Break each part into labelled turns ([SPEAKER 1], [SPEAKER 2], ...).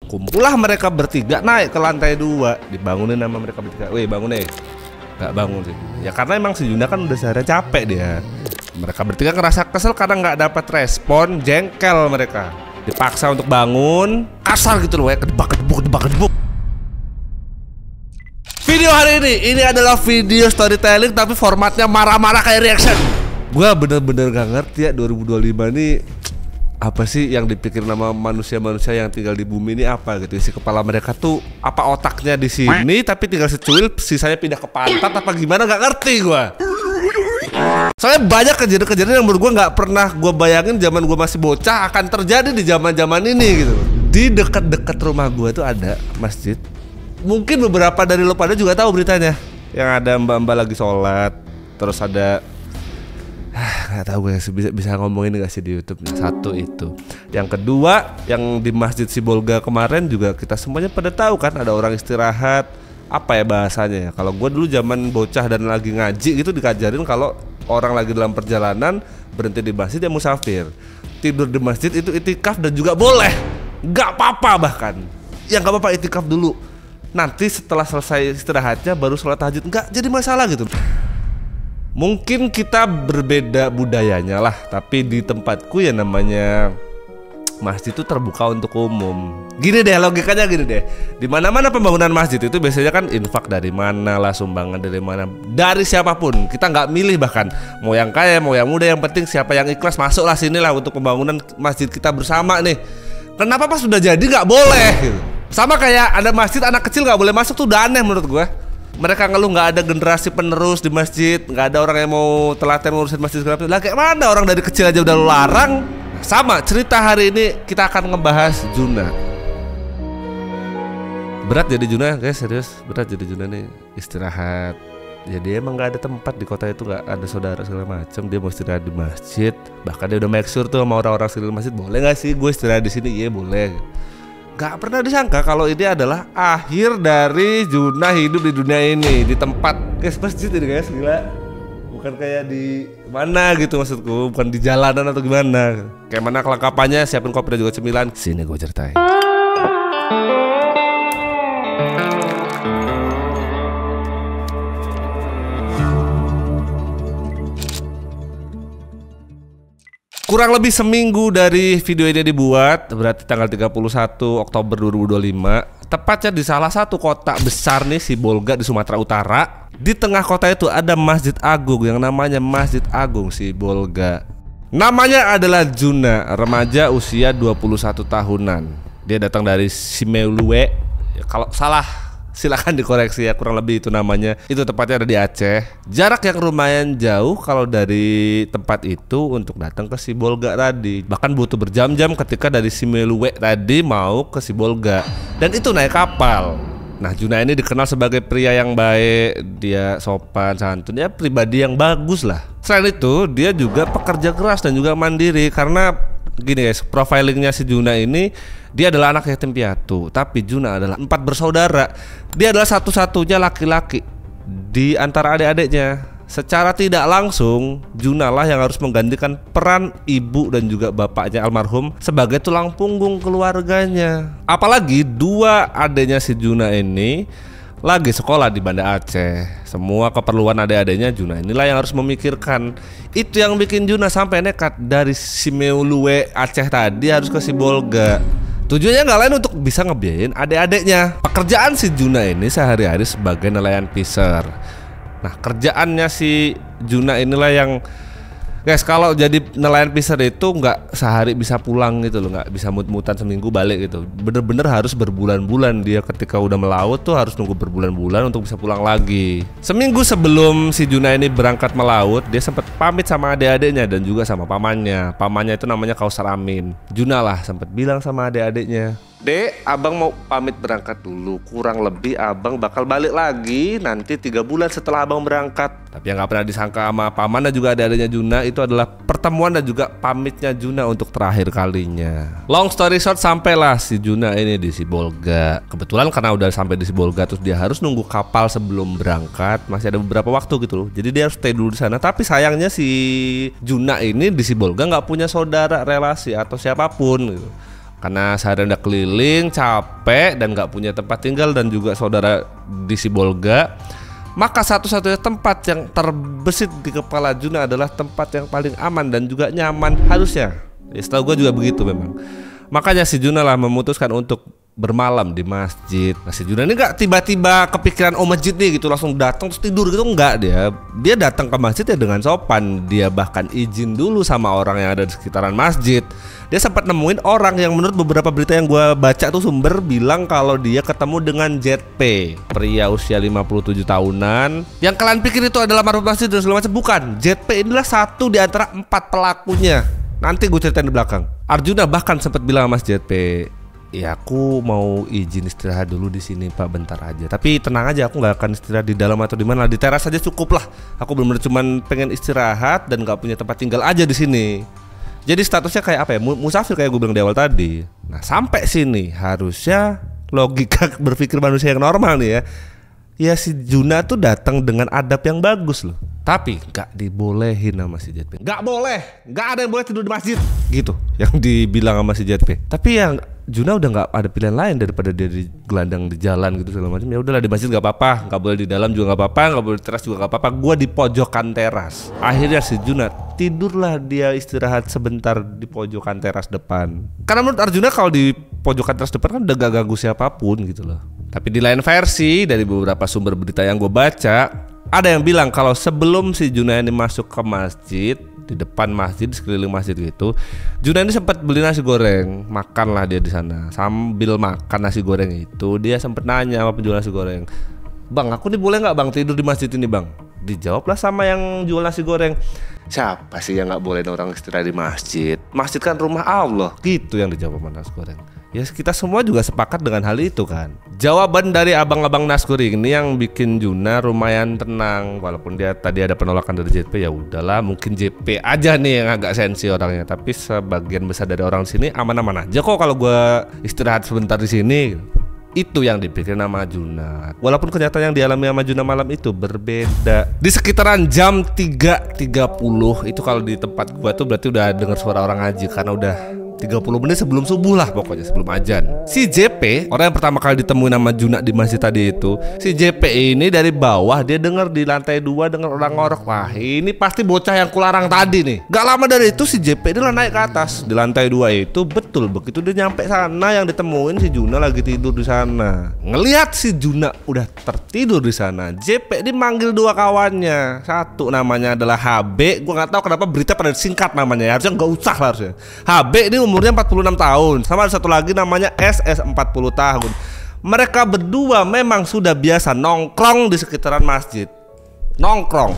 [SPEAKER 1] Kumpulah mereka bertiga naik ke lantai 2. Dibangunin sama mereka bertiga. Weh bangun deh. Gak bangun sih. Ya karena emang si Juna kan udah seharian capek dia. Mereka bertiga ngerasa kesel karena gak dapat respon. Jengkel mereka. Dipaksa untuk bangun. Kasar gitu loh ya. Kedebak. Video hari ini adalah video storytelling tapi formatnya marah-marah kayak reaction. Gua bener-bener gak ngerti ya 2025 nih apa sih yang dipikir nama manusia-manusia yang tinggal di bumi ini apa gitu. Isi kepala mereka tuh apa otaknya di sini tapi tinggal secuil sisanya pindah ke pantat apa gimana gak ngerti gua. Soalnya banyak kejadian-kejadian yang menurut gua nggak pernah gua bayangin zaman gua masih bocah akan terjadi di zaman-zaman ini gitu. Di dekat-dekat rumah gua tuh ada masjid. Mungkin beberapa dari lo pada juga tahu beritanya. Yang ada mbak-mbak lagi sholat, terus ada nggak tahu gue bisa ngomongin gak sih di YouTube. Satu itu. Yang kedua, yang di Masjid Sibolga kemarin juga kita semuanya pada tahu kan ada orang istirahat. Apa ya bahasanya ya? Kalau gue dulu zaman bocah dan lagi ngaji gitu dikajarin kalau orang lagi dalam perjalanan berhenti di masjid ya musafir. Tidur di masjid itu itikaf dan juga boleh. Gak apa-apa bahkan. Yang gak apa-apa itikaf dulu. Nanti setelah selesai istirahatnya baru sholat tahajud. Nggak jadi masalah gitu. Mungkin kita berbeda budayanya lah. Tapi di tempatku ya namanya masjid itu terbuka untuk umum. Gini deh logikanya gini deh. Di mana-mana pembangunan masjid itu biasanya kan infak dari mana lah, sumbangan dari mana, dari siapapun. Kita nggak milih bahkan mau yang kaya mau yang muda, yang penting siapa yang ikhlas masuklah sinilah untuk pembangunan masjid kita bersama nih. Kenapa pas sudah jadi nggak boleh gitu? Sama kayak ada masjid anak kecil nggak boleh masuk tuh udah aneh menurut gue. Mereka ngeluh nggak ada generasi penerus di masjid, nggak ada orang yang mau telaten ngurusin masjid segala macam. Lah kayak mana orang dari kecil aja udah lu larang. Sama cerita hari ini kita akan ngebahas Juna. Berat jadi Juna guys, serius berat jadi Juna nih. Istirahat. Jadi emang nggak ada tempat di kota itu, nggak ada saudara segala macam. Dia mau istirahat di masjid. Bahkan dia udah make sure tuh sama orang-orang sekitar masjid, boleh nggak sih gue istirahat di sini? Iya boleh. Gak pernah disangka kalau ini adalah akhir dari Juna hidup di dunia ini, di tempat guys masjid ini guys, gila. Bukan kayak di mana gitu maksudku, bukan di jalanan atau gimana. Kayak mana kelengkapannya, siapin kopi dan juga cemilan. Sini gue ceritain. Kurang lebih seminggu dari video ini dibuat, berarti tanggal 31 Oktober 2025. Tepatnya di salah satu kota besar nih, Sibolga di Sumatera Utara. Di tengah kota itu ada Masjid Agung yang namanya Masjid Agung Sibolga. Namanya adalah Juna, remaja usia 21 tahunan. Dia datang dari Simeulue. Kalau salah silakan dikoreksi ya, kurang lebih itu namanya. Itu tepatnya ada di Aceh. Jarak yang lumayan jauh kalau dari tempat itu untuk datang ke Sibolga tadi. Bahkan butuh berjam-jam ketika dari Simeulue tadi mau ke Sibolga. Dan itu naik kapal. Nah Juna ini dikenal sebagai pria yang baik. Dia sopan santun, dia pribadi yang bagus lah. Selain itu dia juga pekerja keras dan juga mandiri. Karena gini guys, profilingnya si Juna ini, dia adalah anak yatim piatu. Tapi Juna adalah 4 bersaudara. Dia adalah satu-satunya laki-laki di antara adik-adiknya. Secara tidak langsung Juna lah yang harus menggantikan peran ibu dan juga bapaknya almarhum sebagai tulang punggung keluarganya. Apalagi dua adiknya si Juna ini lagi sekolah di Banda Aceh. Semua keperluan adik-adiknya Juna inilah yang harus memikirkan. Itu yang bikin Juna sampai nekat dari Simeulue Aceh tadi harus ke Sibolga. Tujuannya nggak lain untuk bisa ngebiayain adik-adiknya. Pekerjaan si Juna ini sehari-hari sebagai nelayan pisir. Nah kerjaannya si Juna inilah yang guys, kalau jadi nelayan pisir itu nggak sehari bisa pulang gitu loh, nggak bisa mut-mutan seminggu balik gitu. Bener-bener harus berbulan-bulan dia ketika udah melaut tuh harus nunggu berbulan-bulan untuk bisa pulang lagi. Seminggu sebelum si Juna ini berangkat melaut, dia sempat pamit sama adik-adiknya dan juga sama pamannya. Pamannya itu namanya Kausar Amin. Juna lah sempat bilang sama adik-adiknya, "Dek, abang mau pamit berangkat dulu. Kurang lebih abang bakal balik lagi nanti 3 bulan setelah abang berangkat." Tapi yang gak pernah disangka sama paman dan juga adik-adiknya Juna itu adalah pertemuan dan juga pamitnya Juna untuk terakhir kalinya. Long story short, sampailah si Juna ini di Sibolga. Kebetulan karena udah sampai di Sibolga, terus dia harus nunggu kapal sebelum berangkat. Masih ada beberapa waktu gitu loh. Jadi dia harus stay dulu di sana. Tapi sayangnya si Juna ini di Sibolga gak punya saudara, relasi atau siapapun gitu. Karena seharian udah keliling, capek dan gak punya tempat tinggal dan juga saudara di Sibolga, maka satu-satunya tempat yang terbesit di kepala Juna adalah tempat yang paling aman dan juga nyaman harusnya. Ya, setahu gue juga begitu memang. Makanya si Juna lah memutuskan untuk bermalam di masjid. Nah, si Juna ini gak tiba-tiba kepikiran masjid nih gitu langsung datang terus tidur gitu, enggak. Dia datang ke masjid ya dengan sopan. Dia bahkan izin dulu sama orang yang ada di sekitaran masjid. Dia sempat nemuin orang yang menurut beberapa berita yang gue baca tuh sumber bilang kalau dia ketemu dengan JP, pria usia 57 tahunan. Yang kalian pikir itu adalah marbot masjid dan segala macam, bukan. JP inilah satu di antara 4 pelakunya. Nanti gue ceritain di belakang. Arjuna bahkan sempat bilang sama Mas JP, ya aku mau izin istirahat dulu di sini Pak, bentar aja. Tapi tenang aja, aku nggak akan istirahat di dalam atau di mana, di teras aja cukup lah. Aku benar-benar cuman pengen istirahat dan nggak punya tempat tinggal aja di sini. Jadi statusnya kayak apa ya? Musafir kayak gue bilang di awal tadi. Nah sampai sini harusnya logika berpikir manusia yang normal nih ya. Ya si Juna tuh datang dengan adab yang bagus loh. Tapi nggak dibolehin sama si JP. Nggak boleh, nggak ada yang boleh tidur di masjid. Gitu yang dibilang sama si JP. Tapi yang Juna udah nggak ada pilihan lain daripada dia digelandang di jalan gitu segala macam. Ya udahlah di masjid nggak apa-apa, nggak boleh di dalam juga nggak apa-apa, nggak boleh di teras juga nggak apa-apa. Gua di pojokan teras. Akhirnya si Juna tidurlah, dia istirahat sebentar di pojokan teras depan. Karena menurut Arjuna kalau di pojokan teras depan kan udah gak ganggu siapapun gitu loh. Tapi di lain versi dari beberapa sumber berita yang gue baca, ada yang bilang kalau sebelum si Juna ini masuk ke masjid, di depan masjid, di sekeliling masjid gitu, Juna ini sempat beli nasi goreng, makanlah dia di sana. Sambil makan nasi goreng itu, dia sempat nanya sama penjual nasi goreng, "Bang, aku nih boleh nggak bang tidur di masjid ini bang?" Dijawablah sama yang jual nasi goreng, "Siapa sih yang nggak boleh orang istirahat di masjid? Masjid kan rumah Allah." Gitu yang dijawab sama nasi goreng. Ya kita semua juga sepakat dengan hal itu kan. Jawaban dari abang-abang nasi goreng ini yang bikin Juna lumayan tenang. Walaupun dia tadi ada penolakan dari JP, ya udahlah, mungkin JP aja nih yang agak sensi orangnya. Tapi sebagian besar dari orang sini aman-aman aja kok kalau gue istirahat sebentar di sini. Itu yang dipikir nama Juna. Walaupun kenyataan yang dialami sama Juna malam itu berbeda. Di sekitaran jam 3.30 itu kalau di tempat gua tuh berarti udah dengar suara orang ngaji, karena udah 30 menit sebelum subuh lah pokoknya, sebelum azan. Si JP, orang yang pertama kali ditemuin nama Juna di masjid tadi itu, si JP ini dari bawah dia dengar di lantai 2 dengar orang ngorok. Wah ini pasti bocah yang kularang tadi nih. Gak lama dari itu si JP ini lah naik ke atas di lantai 2 itu. Betul, begitu dia nyampe sana yang ditemuin si Juna lagi tidur di sana. Ngelihat si Juna udah tertidur di sana, JP ini manggil 2 kawannya. Satu namanya adalah HB. Gua nggak tahu kenapa berita pada singkat namanya, harusnya nggak usah lah harusnya. HB ini umurnya 46 tahun. Sama ada satu lagi namanya SS 40 tahun. Mereka berdua memang sudah biasa nongkrong di sekitaran masjid. Nongkrong.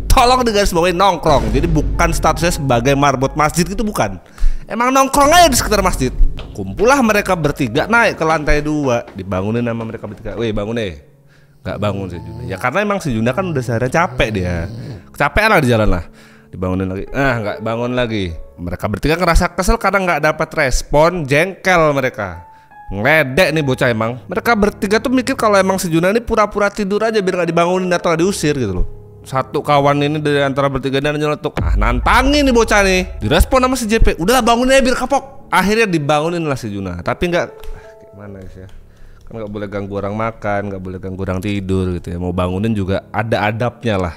[SPEAKER 1] Tolong digarisbawahi, nongkrong. Jadi bukan statusnya sebagai marbot masjid gitu, bukan. Emang nongkrong aja di sekitar masjid. Kumpullah mereka bertiga naik ke lantai 2. Dibangunin sama mereka bertiga. "Weh bangun deh." Gak bangun si Juna. Ya karena emang si Juna kan udah seharian capek dia. Kecapean lah di jalan lah. Dibangunin lagi, nggak bangun lagi. Mereka bertiga ngerasa kesel karena nggak dapat respon, jengkel mereka. Ngeledek nih bocah emang. Mereka bertiga tuh mikir kalau emang si Juna ini pura-pura tidur aja biar nggak dibangunin atau nggak diusir gitu loh. Satu kawan ini dari antara bertiga ini nyeletuk, nantangin nih bocah nih. Direspon sama si JP, "Udahlah bangunin aja biar kapok." Akhirnya dibangunin lah si Juna. Tapi nggak, gimana ya? Kan nggak boleh ganggu orang makan, nggak boleh ganggu orang tidur gitu ya. Mau bangunin juga ada adabnya lah.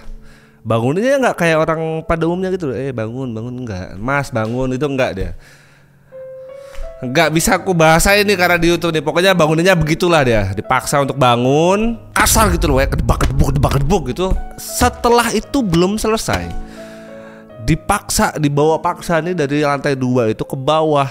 [SPEAKER 1] Banguninnya nggak kayak orang pada umumnya gitu, bangun enggak, "Mas bangun," itu enggak dia. Nggak bisa aku bahasa ini karena di YouTube nih. Pokoknya banguninnya begitulah dia, dipaksa untuk bangun, kasar gitu loh ya, kedebak gitu. Setelah itu belum selesai, dibawa paksa nih dari lantai 2 itu ke bawah.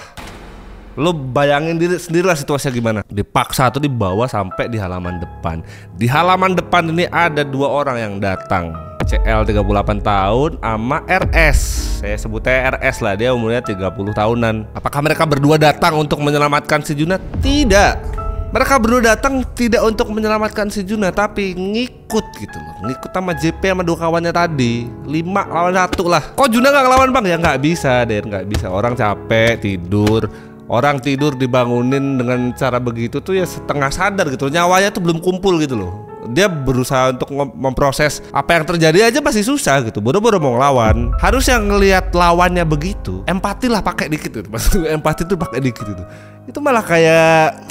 [SPEAKER 1] Lo bayangin diri sendirilah situasinya gimana. Dipaksa tuh dibawa sampai di halaman depan. Di halaman depan ini ada 2 orang yang datang, CL 38 tahun sama RS. Saya sebutnya RS lah, dia umurnya 30 tahunan. Apakah mereka berdua datang untuk menyelamatkan si Juna? Tidak. Mereka berdua datang tidak untuk menyelamatkan si Juna, tapi ngikut gitu loh. Ngikut sama JP sama 2 kawannya tadi. 5 lawan 1 lah. Kok Juna gak ngelawan bang? Ya gak bisa deh, gak bisa. Orang capek tidur. Orang tidur dibangunin dengan cara begitu tuh ya setengah sadar gitu. Nyawanya tuh belum kumpul gitu loh. Dia berusaha untuk memproses apa yang terjadi aja masih susah gitu. Boro-boro mau ngelawan. Harusnya ngelihat lawannya begitu, empati lah pakai dikit gitu. Maksud empati tuh pakai dikit gitu. Itu malah kayak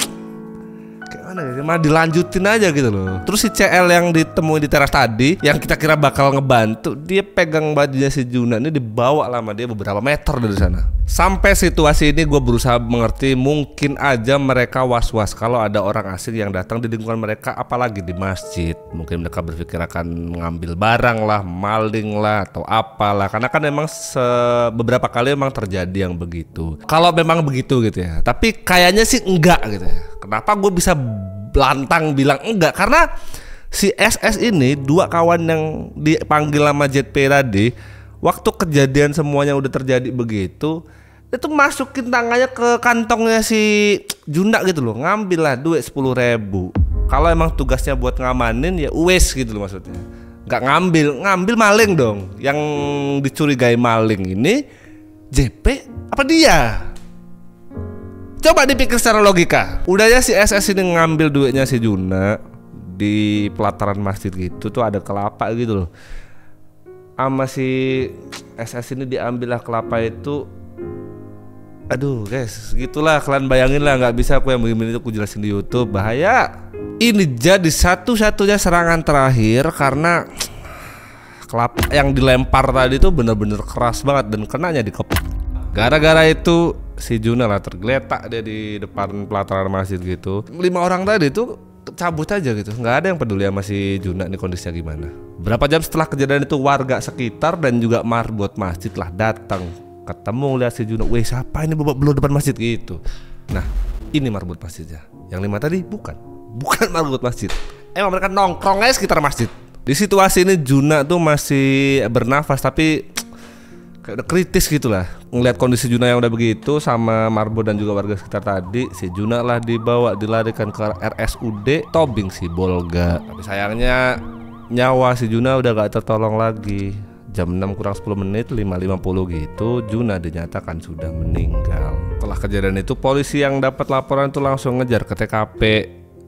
[SPEAKER 1] mana ya, malah dilanjutin aja gitu loh. Terus si CL yang ditemui di teras tadi, yang kita kira bakal ngebantu, dia pegang bajunya si Juna ini, dibawa lama dia beberapa meter dari sana. Sampai situasi ini gue berusaha mengerti, mungkin aja mereka was-was kalau ada orang asing yang datang di lingkungan mereka, apalagi di masjid. Mungkin mereka berpikir akan ngambil barang lah, maling lah, atau apalah. Karena kan memang beberapa kali memang terjadi yang begitu. Kalau memang begitu gitu ya. Tapi kayaknya sih enggak gitu ya. Kenapa gue bisa lantang bilang enggak? Karena si SS ini, dua kawan yang dipanggil sama JP tadi, waktu kejadian semuanya udah terjadi begitu, itu masukin tangannya ke kantongnya si Juna gitu loh, ngambil lah duit 10.000. Kalau emang tugasnya buat ngamanin ya wes gitu loh maksudnya. Nggak ngambil maling dong. Yang dicurigai maling ini JP apa dia? Coba dipikir secara logika. Udahnya si SS ini ngambil duitnya si Juna di pelataran masjid gitu, tuh ada kelapa gitu loh. Sama si SS ini diambillah kelapa itu. Aduh guys, gitulah kalian bayangin lah, nggak bisa aku yang begini itu aku jelasin di YouTube, bahaya. Ini jadi satu-satunya serangan terakhir karena kelapa yang dilempar tadi tuh bener-bener keras banget dan kenanya di kepala. Gara-gara itu si Juna lah tergeletak dia di depan pelataran masjid gitu. 5 orang tadi tuh cabut aja gitu, nggak ada yang peduli sama si Juna nih kondisinya gimana. Berapa jam setelah kejadian itu warga sekitar dan juga marbot masjid lah datang, ketemu lihat si Juna, weh siapa ini babak belur depan masjid gitu. Nah ini marbot masjidnya, yang 5 tadi bukan marbot masjid, emang mereka nongkrong aja sekitar masjid. Di situasi ini Juna tuh masih bernafas tapi kayak udah kritis gitu lah. Ngeliat kondisi Juna yang udah begitu sama marbot dan juga warga sekitar tadi, si Juna lah dilarikan ke RSUD Tobing Sibolga. Tapi sayangnya nyawa si Juna udah gak tertolong lagi. Jam 6 kurang 10 menit 5.50 gitu Juna dinyatakan sudah meninggal. Setelah kejadian itu polisi yang dapat laporan itu langsung ngejar ke TKP.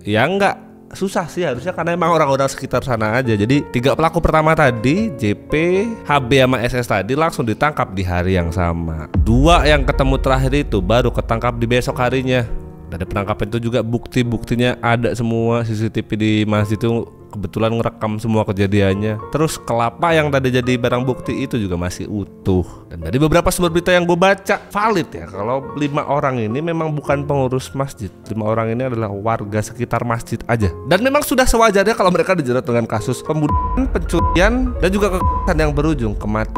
[SPEAKER 1] Ya enggak susah sih harusnya karena emang orang-orang sekitar sana aja. Jadi 3 pelaku pertama tadi JP, HB sama SS tadi langsung ditangkap di hari yang sama. 2 yang ketemu terakhir itu baru ketangkap di besok harinya. Dari penangkapan itu juga bukti-buktinya ada semua, CCTV di masjid itu kebetulan ngerekam semua kejadiannya. Terus kelapa yang tadi jadi barang bukti itu juga masih utuh. Dan dari beberapa sumber berita yang gue baca valid ya kalau 5 orang ini memang bukan pengurus masjid. 5 orang ini adalah warga sekitar masjid aja. Dan memang sudah sewajarnya kalau mereka dijerat dengan kasus pembunuhan, pencurian dan juga kekerasan yang berujung kematian.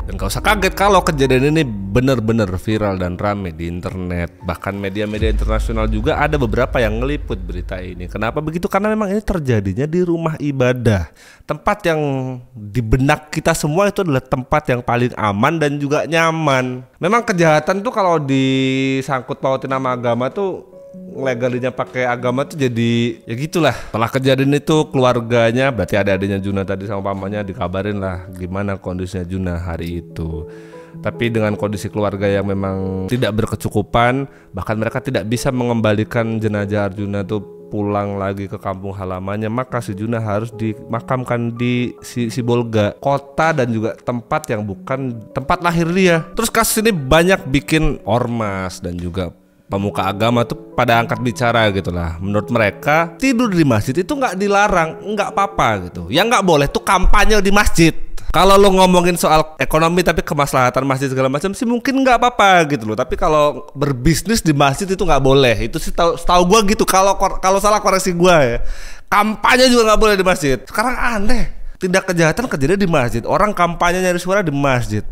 [SPEAKER 1] Dan gak usah kaget kalau kejadian ini benar-benar viral dan rame di internet. Bahkan media-media internasional juga ada beberapa yang ngeliput berita ini. Kenapa begitu? Karena memang ini terjadinya di rumah ibadah. Tempat yang di benak kita semua itu adalah tempat yang paling aman dan juga nyaman. Memang kejahatan tuh kalau disangkut pautin sama agama tuh legalinya pakai agama tuh jadi ya gitulah. Setelah kejadian itu keluarganya, berarti ada adanya Juna tadi sama pamannya dikabarin lah gimana kondisinya Juna hari itu. Tapi dengan kondisi keluarga yang memang tidak berkecukupan, bahkan mereka tidak bisa mengembalikan jenazah Arjuna tuh pulang lagi ke kampung halamannya, maka si Juna harus dimakamkan di Sibolga, kota dan juga tempat yang bukan tempat lahir dia. Terus kasus ini banyak bikin ormas dan juga pemuka agama tuh pada angkat bicara gitu lah. Menurut mereka tidur di masjid itu nggak dilarang, nggak apa-apa gitu. Yang nggak boleh tuh kampanye di masjid. Kalau lo ngomongin soal ekonomi tapi kemaslahatan masjid segala macam sih mungkin nggak apa-apa gitu loh. Tapi kalau berbisnis di masjid itu nggak boleh. Itu sih tahu gue gitu. Kalau salah koreksi gue ya. Kampanye juga nggak boleh di masjid. Sekarang aneh. Tindak kejahatan kejadian di masjid. Orang kampanye nyari suara di masjid.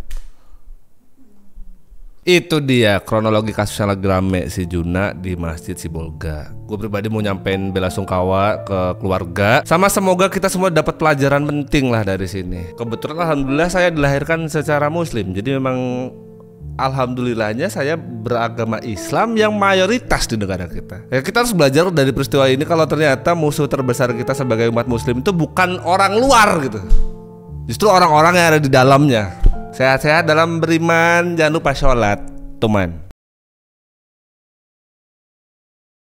[SPEAKER 1] Itu dia kronologi kasus yang lagi rame si Juna di Masjid Sibolga. Gue pribadi mau nyampein bela sungkawa ke keluarga, sama semoga kita semua dapat pelajaran penting lah dari sini. Kebetulan alhamdulillah saya dilahirkan secara muslim, jadi memang alhamdulillahnya saya beragama Islam yang mayoritas di negara kita. Ya kita harus belajar dari peristiwa ini kalau ternyata musuh terbesar kita sebagai umat muslim itu bukan orang luar gitu, justru orang-orang yang ada di dalamnya. Sehat-sehat dalam beriman, jangan lupa sholat, teman.